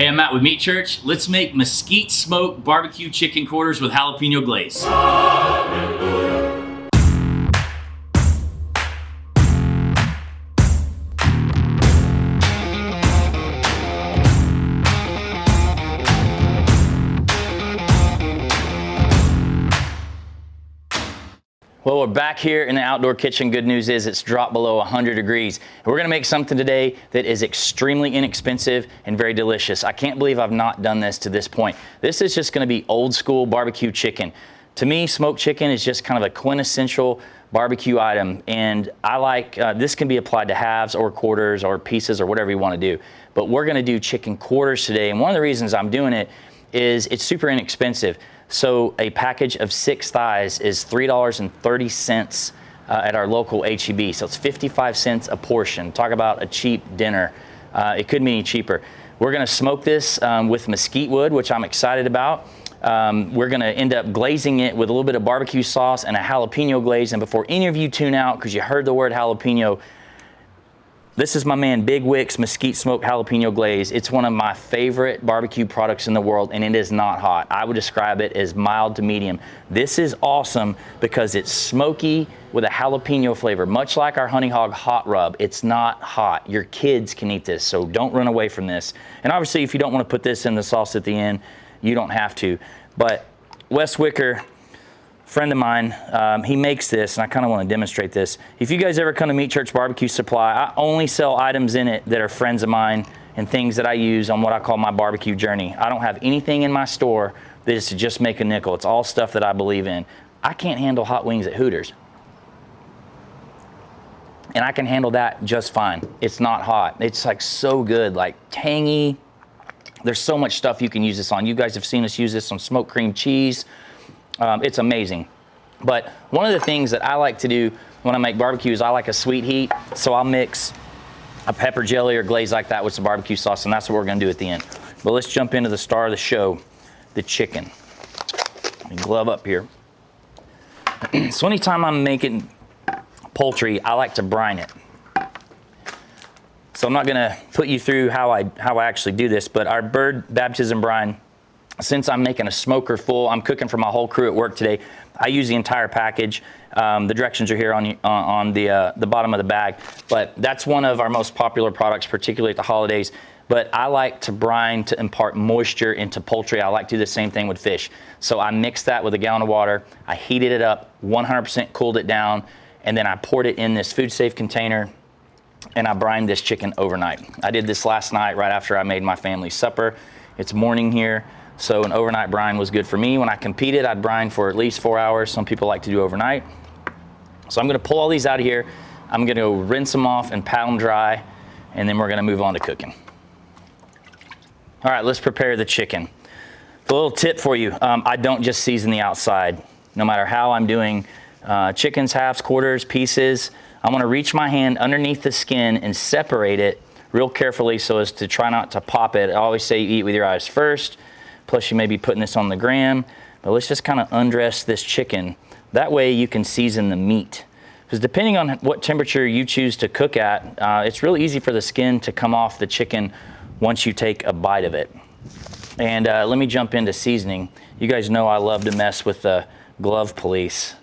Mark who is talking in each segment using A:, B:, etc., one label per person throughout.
A: Hey, I'm Matt with Meat Church. Let's make mesquite smoked barbecue chicken quarters with jalapeno glaze. Well, we're back here in the outdoor kitchen. Good news is it's dropped below 100 degrees. And we're gonna make something today that is extremely inexpensive and very delicious. I can't believe I've not done this to this point. This is just gonna be old school barbecue chicken. To me, smoked chicken is just kind of a quintessential barbecue item. And I like, this can be applied to halves or quarters or pieces or whatever you wanna do. But we're gonna do chicken quarters today. And one of the reasons I'm doing it is it's super inexpensive. So a package of 6 thighs is $3.30 at our local HEB. So it's 55 cents a portion. Talk about a cheap dinner. It couldn't be any cheaper. We're gonna smoke this with mesquite wood, which I'm excited about. We're gonna end up glazing it with a little bit of barbecue sauce and a jalapeno glaze. And before any of you tune out, because you heard the word jalapeno, this is my man Big Wick's Mesquite Smoked Jalapeno Glaze. It's one of my favorite barbecue products in the world, and it is not hot. I would describe it as mild to medium. This is awesome because it's smoky with a jalapeno flavor, much like our Honey Hog Hot Rub. It's not hot. Your kids can eat this, so don't run away from this. And obviously, if you don't want to put this in the sauce at the end, you don't have to. But Wes Wicker, friend of mine, he makes this, and I kind of want to demonstrate this. If you guys ever come to Meat Church Barbecue Supply, I only sell items in it that are friends of mine and things that I use on what I call my barbecue journey. I don't have anything in my store that is to just make a nickel. It's all stuff that I believe in. I can't handle hot wings at Hooters. And I can handle that just fine. It's not hot. It's like so good, like tangy. There's so much stuff you can use this on. You guys have seen us use this on smoked cream cheese. It's amazing. But one of the things that I like to do when I make barbecue is I like a sweet heat. So I'll mix a pepper jelly or glaze like that with some barbecue sauce, and that's what we're gonna do at the end. But let's jump into the star of the show, the chicken. Let me glove up here. So anytime I'm making poultry, I like to brine it. So I'm not gonna put you through how I actually do this, but our bird baptism brine, since I'm making a smoker full, I'm cooking for my whole crew at work today, I use the entire package. The directions are here on the bottom of the bag, but that's one of our most popular products, particularly at the holidays. But I like to brine to impart moisture into poultry. I like to do the same thing with fish. So I mixed that with a gallon of water, I heated it up, 100% cooled it down, and then I poured it in this food safe container, and I brined this chicken overnight. I did this last night right after I made my family's supper. It's morning here. So an overnight brine was good for me. When I competed, I'd brine for at least 4 hours. Some people like to do overnight. So I'm gonna pull all these out of here. I'm gonna go rinse them off and pat them dry, and then we're gonna move on to cooking. All right, let's prepare the chicken. A little tip for you, I don't just season the outside. No matter how I'm doing chickens, halves, quarters, pieces, I'm gonna reach my hand underneath the skin and separate it real carefully so as to try not to pop it. I always say you eat with your eyes first. Plus you may be putting this on the gram, but let's just kind of undress this chicken. That way you can season the meat. Because depending on what temperature you choose to cook at, it's really easy for the skin to come off the chicken once you take a bite of it. And let me jump into seasoning. You guys know I love to mess with the glove police,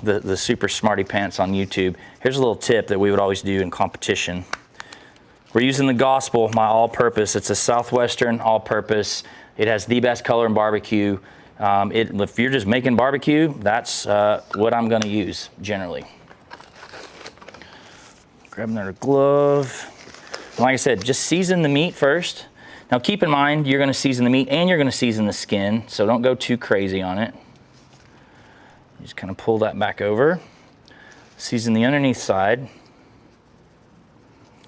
A: the super smarty pants on YouTube. Here's a little tip that we would always do in competition. We're using the Gospel, my all-purpose. It's a southwestern all-purpose. It has the best color in barbecue. If you're just making barbecue, that's what I'm gonna use generally. Grab another glove. Like I said, just season the meat first. Now keep in mind, you're gonna season the meat and you're gonna season the skin, so don't go too crazy on it. Just kind of pull that back over. Season the underneath side.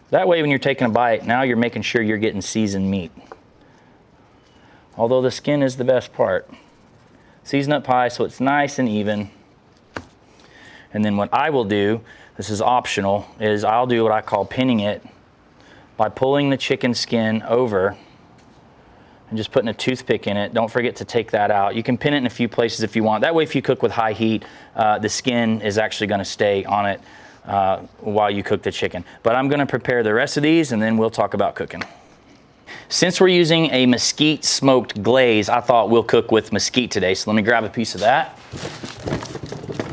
A: That way when you're taking a bite, now you're making sure you're getting seasoned meat. Although the skin is the best part. Season up high so it's nice and even. And then what I will do, this is optional, is I'll do what I call pinning it by pulling the chicken skin over and just putting a toothpick in it. Don't forget to take that out. You can pin it in a few places if you want. That way if you cook with high heat, the skin is actually gonna stay on it while you cook the chicken. But I'm gonna prepare the rest of these and then we'll talk about cooking. Since we're using a mesquite smoked glaze, I thought we'll cook with mesquite today. So let me grab a piece of that.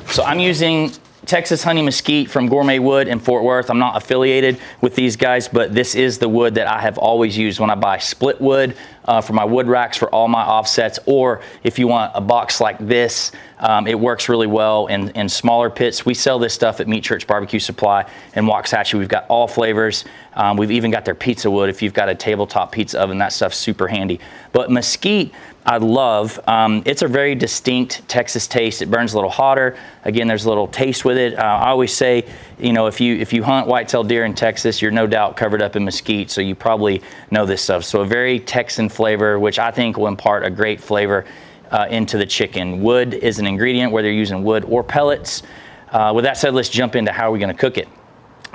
A: So I'm using Texas honey mesquite from Gourmet Wood in Fort Worth. I'm not affiliated with these guys, but this is the wood that I have always used when I buy split wood for my wood racks for all my offsets, or if you want a box like this, it works really well in smaller pits. We sell this stuff at Meat Church Barbecue Supply in Waxahachie. We've got all flavors. We've even got their pizza wood. If you've got a tabletop pizza oven, that stuff's super handy. But mesquite, I love. It's a very distinct Texas taste. It burns a little hotter. Again, there's a little taste with it. I always say, you know, if you hunt whitetail deer in Texas, you're no doubt covered up in mesquite, so you probably know this stuff. So a very Texan flavor, which I think will impart a great flavor into the chicken. Wood is an ingredient, whether you're using wood or pellets. With that said, let's jump into how we're gonna cook it.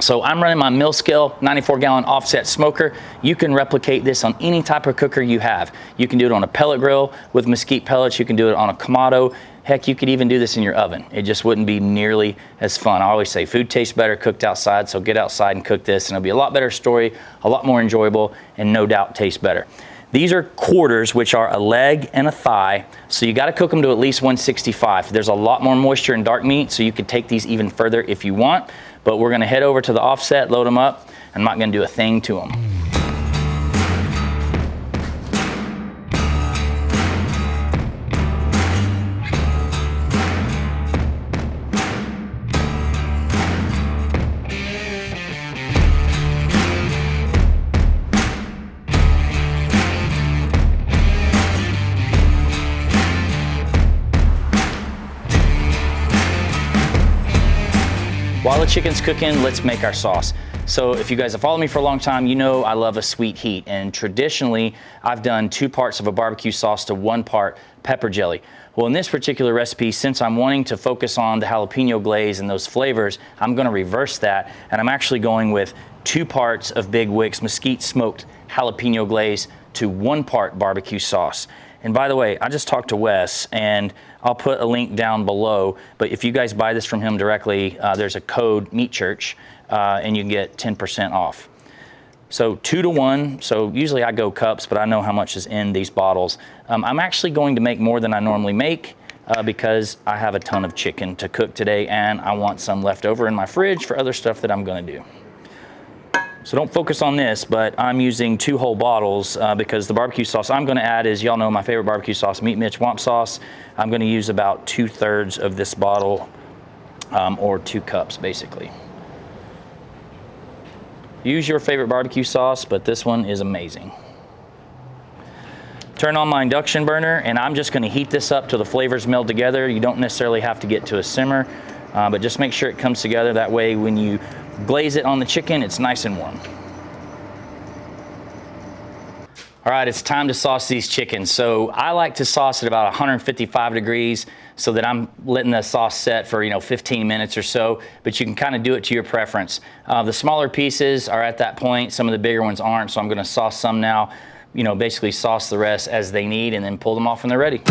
A: So I'm running my mill scale 94-gallon offset smoker. You can replicate this on any type of cooker you have. You can do it on a pellet grill with mesquite pellets. You can do it on a Kamado. Heck, you could even do this in your oven. It just wouldn't be nearly as fun. I always say food tastes better cooked outside, so get outside and cook this, and it'll be a lot better story, a lot more enjoyable, and no doubt tastes better. These are quarters, which are a leg and a thigh, so you gotta cook them to at least 165. There's a lot more moisture in dark meat, so you could take these even further if you want, but we're gonna head over to the offset, load them up. I'm not gonna do a thing to them. While the chicken's cooking, let's make our sauce. So if you guys have followed me for a long time, you know I love a sweet heat. And traditionally, I've done 2 parts of a barbecue sauce to 1 part pepper jelly. Well, in this particular recipe, since I'm wanting to focus on the jalapeno glaze and those flavors, I'm gonna reverse that. And I'm actually going with 2 parts of Big Wick's mesquite smoked jalapeno glaze to 1 part barbecue sauce. And by the way, I just talked to Wes, and I'll put a link down below, but if you guys buy this from him directly, there's a code Meat Church, and you can get 10% off. So 2 to 1, so usually I go cups, but I know how much is in these bottles. I'm actually going to make more than I normally make because I have a ton of chicken to cook today, and I want some left over in my fridge for other stuff that I'm gonna do. So don't focus on this, but I'm using 2 whole bottles because the barbecue sauce I'm gonna add is, y'all know my favorite barbecue sauce, Meat Mitch Womp Sauce. I'm gonna use about 2/3 of this bottle, or 2 cups basically. Use your favorite barbecue sauce, but this one is amazing. Turn on my induction burner, and I'm just gonna heat this up till the flavors meld together. You don't necessarily have to get to a simmer, but just make sure it comes together. That way when you glaze it on the chicken, it's nice and warm. All right, it's time to sauce these chickens. So I like to sauce at about 155 degrees so that I'm letting the sauce set for 15 minutes or so, but you can kind of do it to your preference. The smaller pieces are at that point, some of the bigger ones aren't, so I'm gonna sauce some now, basically sauce the rest as they need and then pull them off when they're ready.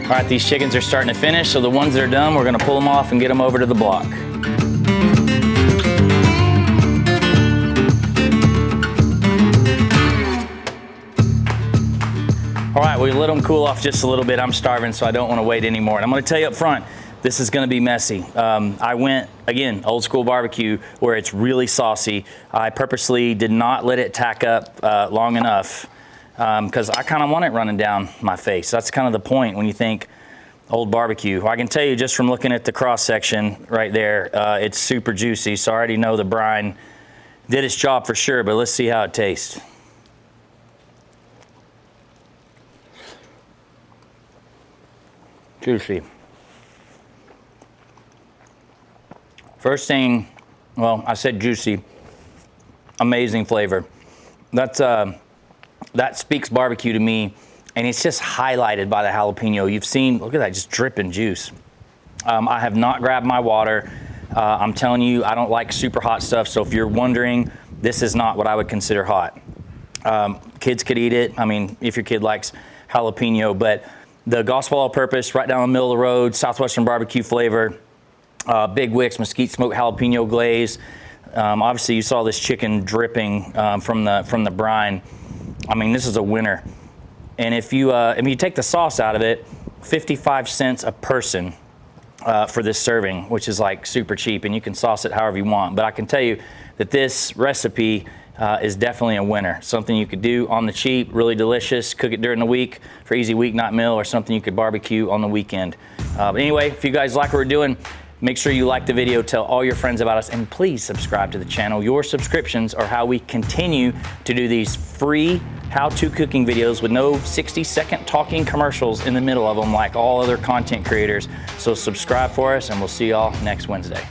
A: All right, these chickens are starting to finish, so the ones that are done, we're gonna pull them off and get them over to the block. All right, we let them cool off just a little bit. I'm starving, so I don't wanna wait anymore. And I'm gonna tell you up front, this is gonna be messy. I went, again, old school barbecue, where it's really saucy. I purposely did not let it tack up long enough, because I kind of want it running down my face. That's kind of the point when you think old barbecue. I can tell you just from looking at the cross section right there, it's super juicy, so I already know the brine did its job for sure, but let's see how it tastes. Juicy. First thing, well, I said juicy, amazing flavor. That speaks barbecue to me, and it's just highlighted by the jalapeno. You've seen, look at that, just dripping juice. I have not grabbed my water. I'm telling you, I don't like super hot stuff, so if you're wondering, this is not what I would consider hot. Kids could eat it, I mean, if your kid likes jalapeno, but the gospel all-purpose, right down the middle of the road, Southwestern barbecue flavor, big wicks, Mesquite smoked jalapeno glaze. Obviously, you saw this chicken dripping from the brine. I mean, this is a winner. And if you take the sauce out of it, 55 cents a person for this serving, which is like super cheap, and you can sauce it however you want. But I can tell you that this recipe is definitely a winner. Something you could do on the cheap, really delicious, cook it during the week for easy weeknight meal, or something you could barbecue on the weekend. But anyway, if you guys like what we're doing, make sure you like the video, tell all your friends about us, and please subscribe to the channel. Your subscriptions are how we continue to do these free how-to cooking videos with no 60-second talking commercials in the middle of them like all other content creators. So subscribe for us, and we'll see y'all next Wednesday.